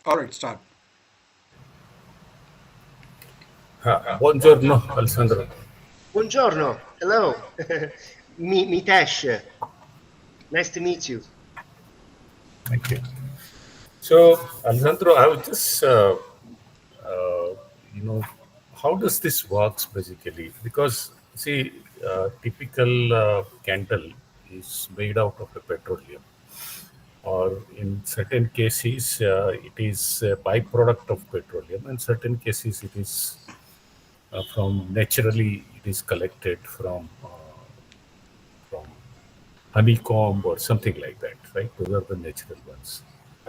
All right, start. Buongiorno, Alessandro. Buongiorno. Hello. Mitesh. Nice to meet you. Thank you. So, Alessandro, I was just, you know, how does this works basically? Because, see, typical candle is made out of a petroleum, or in certain cases, it is a byproduct of petroleum, and certain cases it is from naturally it is collected from honeycomb or something like that, right? Those are the natural ones.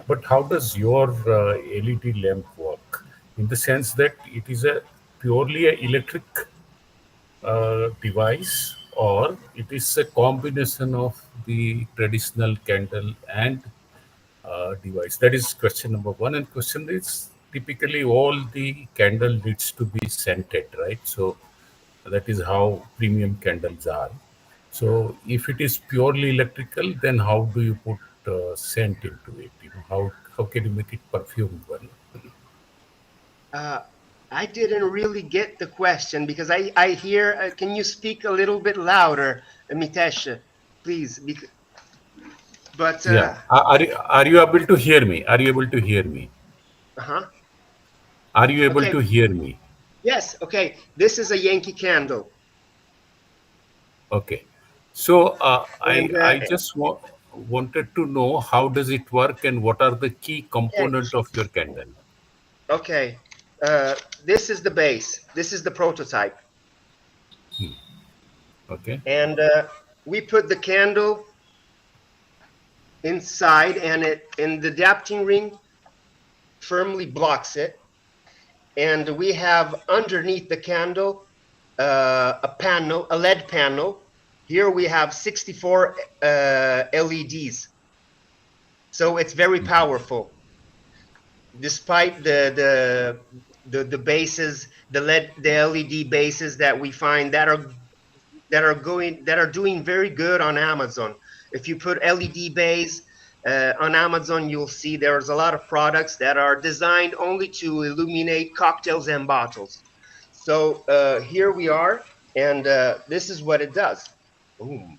But how does your LED lamp work? In the sense that it is a purely a electric device, or it is a combination of the traditional candle and device. That is question number one. And question is, typically all the candle needs to be scented, right? So that is how premium candles are. So if it is purely electrical, then how do you put scent into it? How can you make it perfumed one? Uh, I didn't really get the question because I hear. Can you speak a little bit louder, Mitesh, please? But Yeah. Are you able to hear me? Are you able to hear me? uh-huh. Are you able Okay. to hear me? Yes. Okay. This is a Yankee candle, Okay. So I and I just wanted to know how does it work and what are the key okay. component of your candle? Okay. Uh, this is the base. This is the prototype, Okay. and we put the candle inside, and the adapting ring firmly blocks it. And we have underneath the candle a panel, a LED panel. Here we have 64 LEDs, so it's very powerful. Despite the bases, the LED bases that we find that are doing very good on Amazon. If you put LED base on Amazon, you'll see there's a lot of products that are designed only to illuminate cocktails and bottles. So here we are, and this is what it does. Boom.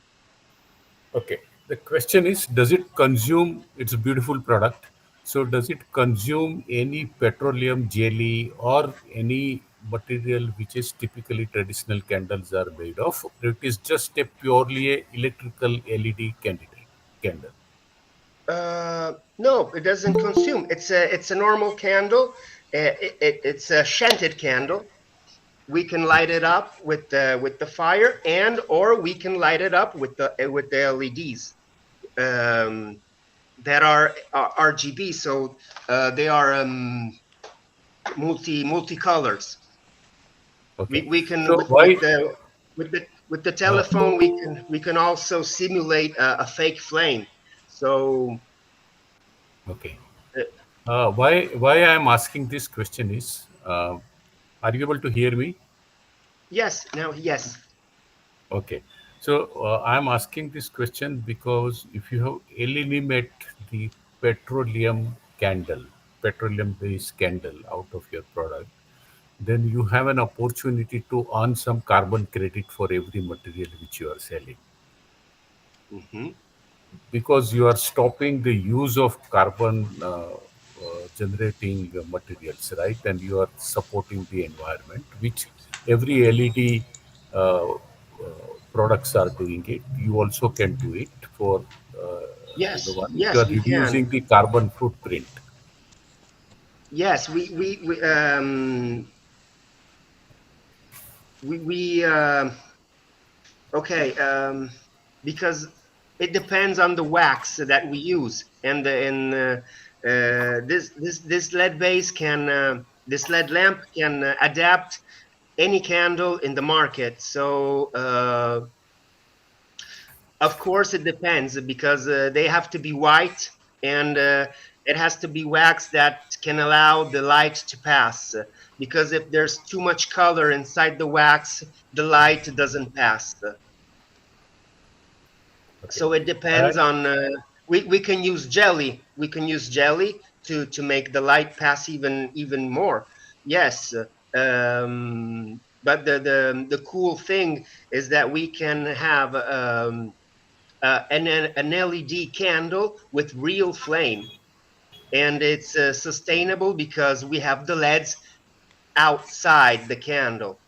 Okay. The question is, does it consume? It's a beautiful product. So does it consume any petroleum jelly or any material which is typically traditional candles are made of? Or it is just a purely a electrical LED candle. No, it doesn't consume. It's a normal candle. It's a scented candle. We can light it up with the fire, and or we can light it up with the LEDs that are RGB. So they are multicolors. Okay. We can So why? with the Uh, telephone we can also simulate a fake flame. So okay. uh, Why I am asking this question is, are you able to hear me? yes, now yes. Okay. So I am asking this question because if you have eliminate the petroleum candle, petroleum-based candle out of your product, then you have an opportunity to earn some carbon credit for every material which you are selling, Hmm. because you are stopping the use of carbon generating materials, right? And you are supporting the environment, which every LED products are doing it. You also can do it for Yes, one. You yes, are we can. reducing the carbon footprint. Yes, we okay, because it depends on the wax that we use, and this LED base can this LED lamp can adapt any candle in the market. So of course it depends because they have to be white, and it has to be wax that can allow the light to pass. Because if there's too much color inside the wax, the light doesn't pass. Okay. So it depends And on we can use jelly. We can use jelly to make the light pass even more. Yes, but the cool thing is that we can have an LED candle with real flame, and it's sustainable because we have the LEDs outside the candle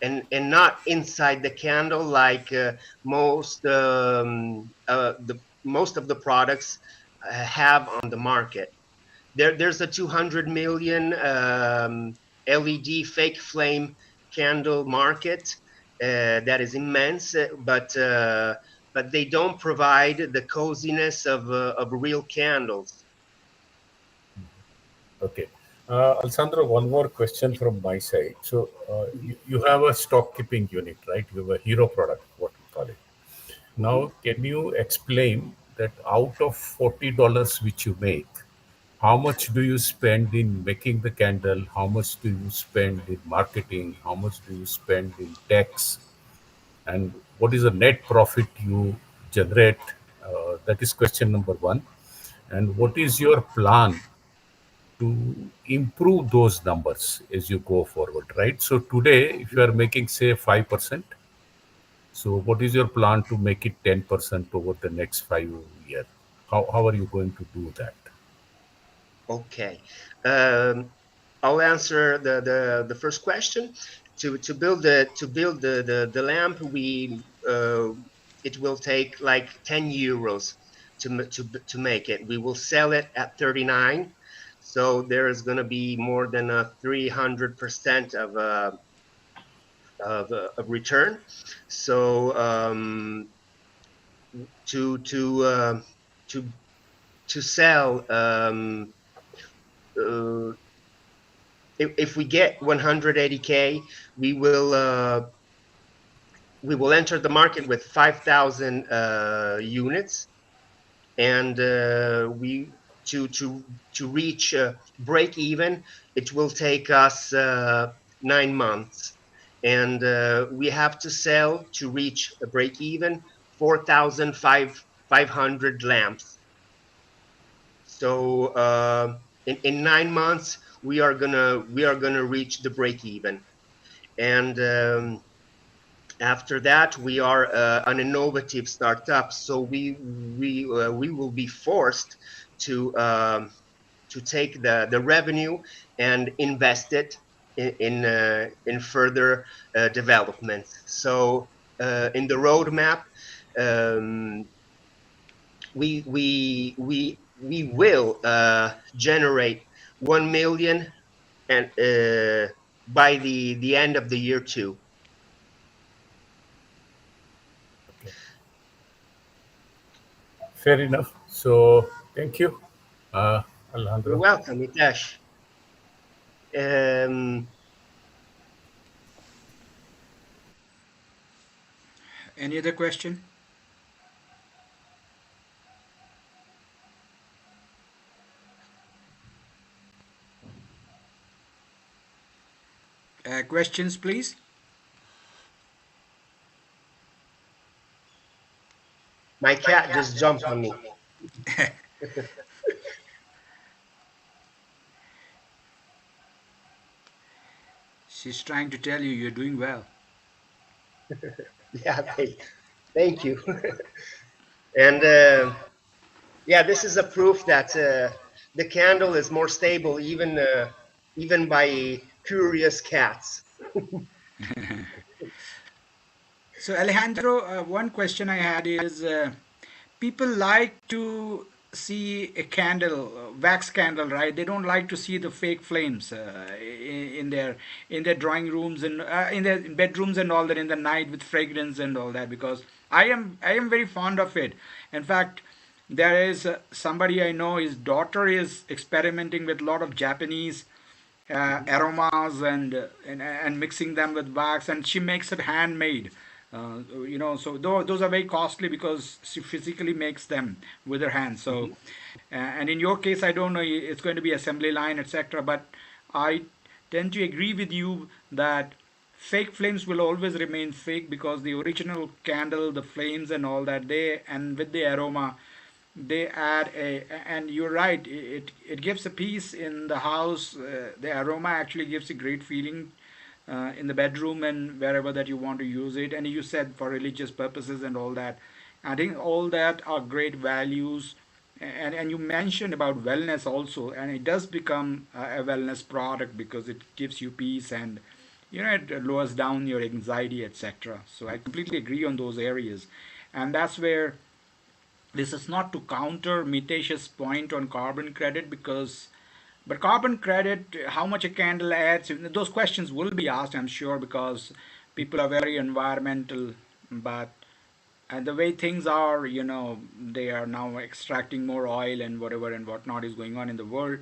and not inside the candle like most of the products have on the market. There's a 200 million LED fake flame candle market that is immense, but they don't provide the coziness of real candles. Okay. Alessandro, one more question from my side. So, you have a stock keeping unit, right? You have a hero product, what we call it. Mhm. Now, can you explain that out of $40 which you make, how much do you spend in making the candle? How much do you spend in marketing? How much do you spend in tax? And what is the net profit you generate? That is question number one. And Mhm. what is your plan to improve those numbers as you go forward, right? So today, if you are making say 5%, so what is your plan to make it 10% over the next 5 years? How are you going to do that? Okay. Um, I'll answer the first question. To build the lamp, we it will take like 10 euros to make it. We will sell it at 39, so there is going to be more than a 300% of return. So to to uh, to to sell uh, if we get 180K, we will uh, we will enter the market with 5,000 units, and we to reach break even, it will take us 9 months, and we have to sell to reach a break even 4,500 lamps. So in 9 months we are gonna reach the break even, and after that we are an innovative startup, so we will be forced to take the revenue and invest it in further development. So in the roadmap, um, we will generate 1 million and by the end of the year two. Okay, fair enough. So thank you, uh, You're Alejandro. welcome, Itesh. Um, Any other question? Questions, please. my cat just jumped on me. She's trying to tell you you're doing well. Yeah, thank you. And yeah, this is a proof that the candle is more stable, even by curious cats. So, Alejandro, one question I had is people like to see a candle, wax candle, right? They don't like to see the fake flames in their drawing rooms and in their bedrooms and all that in the night with fragrance and all that. Because I am very fond of it. In fact, there is somebody I know. His daughter is experimenting with a lot of Japanese aromas and mixing them with wax, and she makes it handmade. So those are very costly because she physically makes them with her hands. So, Mhm. and in your case, I don't know, it's going to be assembly line, etc. But I tend to agree with you that fake flames will always remain fake because the original candle, the flames and all that, they and with the aroma, they add a, and you're right, it gives a peace in the house. The aroma actually gives a great feeling in the bedroom and wherever that you want to use it. And you said for religious purposes and all that. I think all that are great values. And you mentioned about wellness also, and it does become a wellness product because it gives you peace, and it lowers down your anxiety, etc. So I completely agree on those areas. And that's where this is not to counter Mitesh's point on carbon credit, because but carbon credit, how much a candle adds, those questions will be asked, I'm sure, because people are very environmental. But and the way things are, they are now extracting more oil and whatever and whatnot is going on in the world.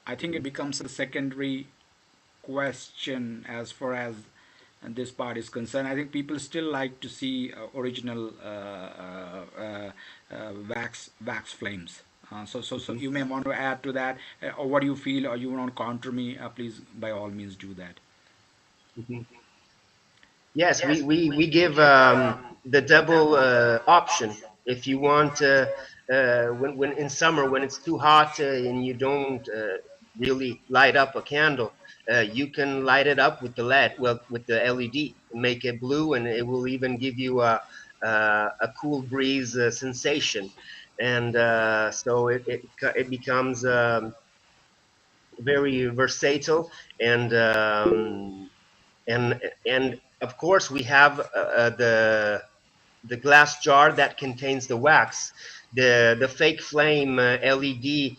I think it becomes a secondary question as far as this part is concerned. I think people still like to see original wax flames. So Mhm. you may want to add to that, or what do you feel, or you want to counter me? Please, by all means, do that. Mhm. Yes, we give the double option. If you want, when in summer when it's too hot and you don't really light up a candle, you can light it up with the LED, well, with the LED, make it blue, and it will even give you a cool breeze sensation, and it becomes very versatile and. And of course we have the glass jar that contains the wax. The fake flame LED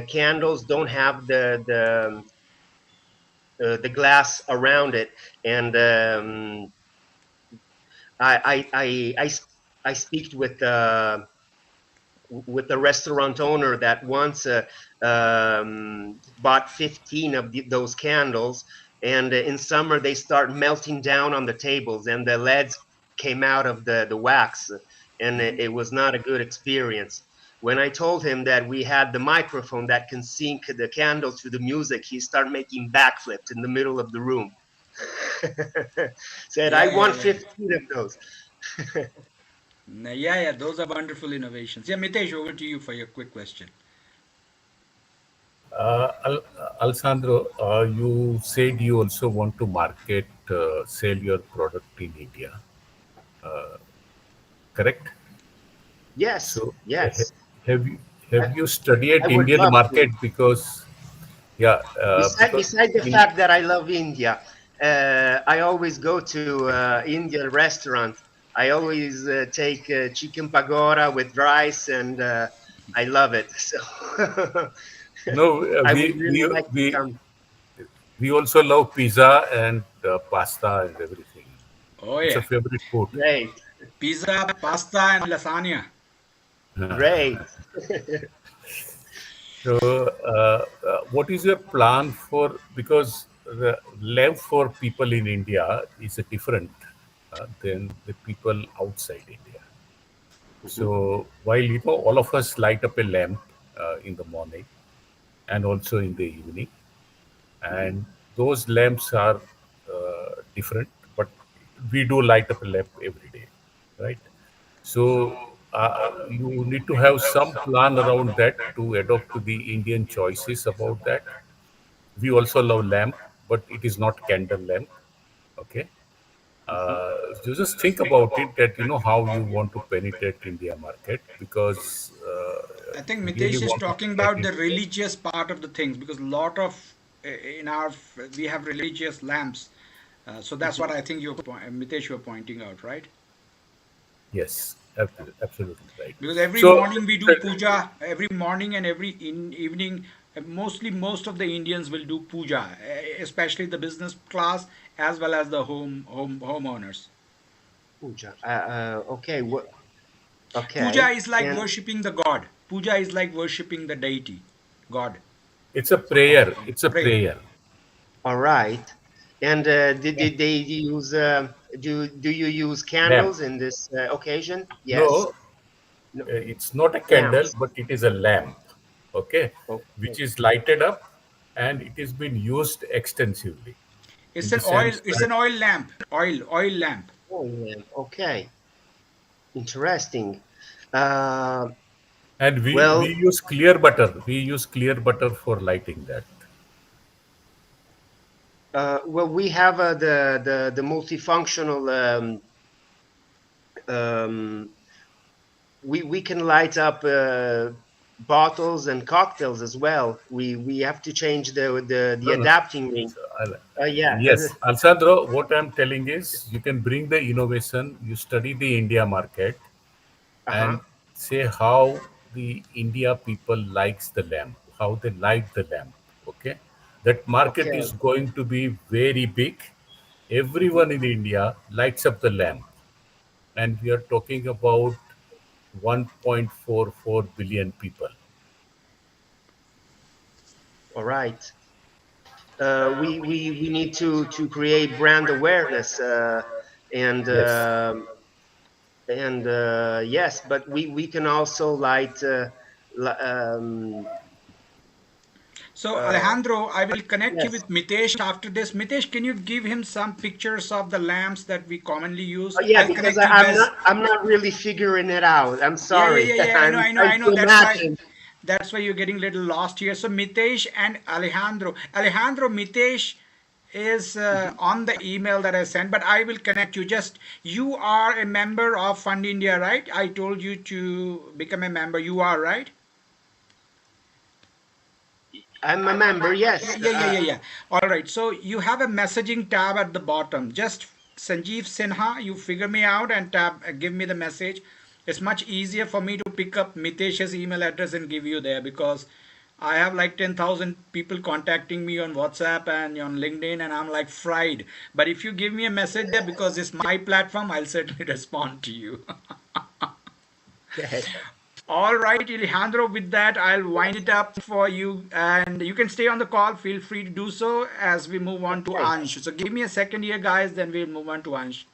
candles don't have the glass around it, and I speak with the restaurant owner that once bought 15 of those candles, and in summer they start melting down on the tables and the leads came out of the wax, and Mhm. it was not a good experience. When I told him that we had the microphone that can sync the candle to the music, he started making backflips in the middle of the room. Said, I Yeah, yeah, want yeah. 15 of those. Yeah, yeah, those are wonderful innovations. Yeah, Mitesh, over to you for your quick question. Alessandro, you said you also want to market, sell your product in India, correct? Yes, So, yes. have you I, have you I studied would Indian love to. market? Because yeah, because Beside the in fact that I love India, I always go to Indian restaurant. I always take chicken pakora with rice, and I love it. So no, I would really like to we come. we also love pizza and pasta and everything. Oh, It's a yeah. favorite food. Great, Pizza, pasta, and lasagna. great. So, what is your plan for? Because the life for people in India is different than the people outside India. Mhm, So, while all of us light up a lamp in the morning and also in the evening, mhm, and those lamps are different, but we do light up a lamp every day, right? So you need to have some plan around that to adopt to the Indian choices about that. We also love lamp, but it is not candle lamp. Okay. mhm. You just think about it that how you want to penetrate India market, because I think we really Mitesh is want to talking get about the into it. religious part of the things, because a lot of in our we have religious lamps. So that's what I think Mitesh, you're pointing out, right? Yes, absolutely right. Because every So, morning we do puja, every morning and every evening. Mostly, most of the Indians will do puja, especially the business class as well as the homeowners. Puja. Okay. What? Puja Okay. is like And worshipping the god. Puja is like worshipping the deity, God. it's a oh, prayer. It's a Prayer. prayer. all right. And did they use do you use Lamp. candles in this occasion? Yes. No, No. it's not a candle, Lamps. but it is a lamp. Okay, which Okay. is lighted up, and it is been used extensively, in It's the an oil. sense It's that an oil lamp. Oil lamp. Oh, lamp. Okay. Interesting. Uh, And we Well, use clear butter. We use clear butter for lighting that. we have the multifunctional. Um, we can light up bottles and cocktails as well. We have to change the No, no. adapting ring. So, Yeah. yes, Alessandro, what I'm telling is you can bring the innovation, you study the India market Uh-huh. and say how the India people likes the lamp, how they light the lamp. Okay. That market Okay. is going to be very big. Everyone in India lights up the lamp. And we are talking about 1.44 billion people. All right. We need to create brand awareness, and Yes. yes, but we can also light li- um, So uh, Alejandro, I will connect you yes. with Mitesh after this. Mitesh, can you give him some pictures of the lamps that we commonly use? Oh, yeah, I'll because connect you guys. I'm not really figuring it out. I'm Yeah, yeah, sorry. yeah, yeah. I know, I'm I know, trying I know. to imagine. That's why you're getting a little lost here. So Mitesh and Alejandro. Alejandro, Mitesh is on the email that I sent, but I will connect you. Just you are a member of Fund India, right? I told you to become a member. You are, right? I'm a member. Yeah, Yes. yeah, yeah, yeah, yeah. All right. So you have a messaging tab at the bottom. Just Sanjeev Sinha, you figure me out and tab, give me the message. It's much easier for me to pick up Mitesh's email address and give you there because I have like 10,000 people contacting me on WhatsApp and on LinkedIn, and I'm like fried. But if you give me a message there because it's my platform, I'll certainly respond to you. Okay. All right, Alejandro, with that, I'll wind it up for you and you can stay on the call. Feel free to do so as we move on to Okay. Ansh. So give me a second here, guys, then we'll move on to Ansh.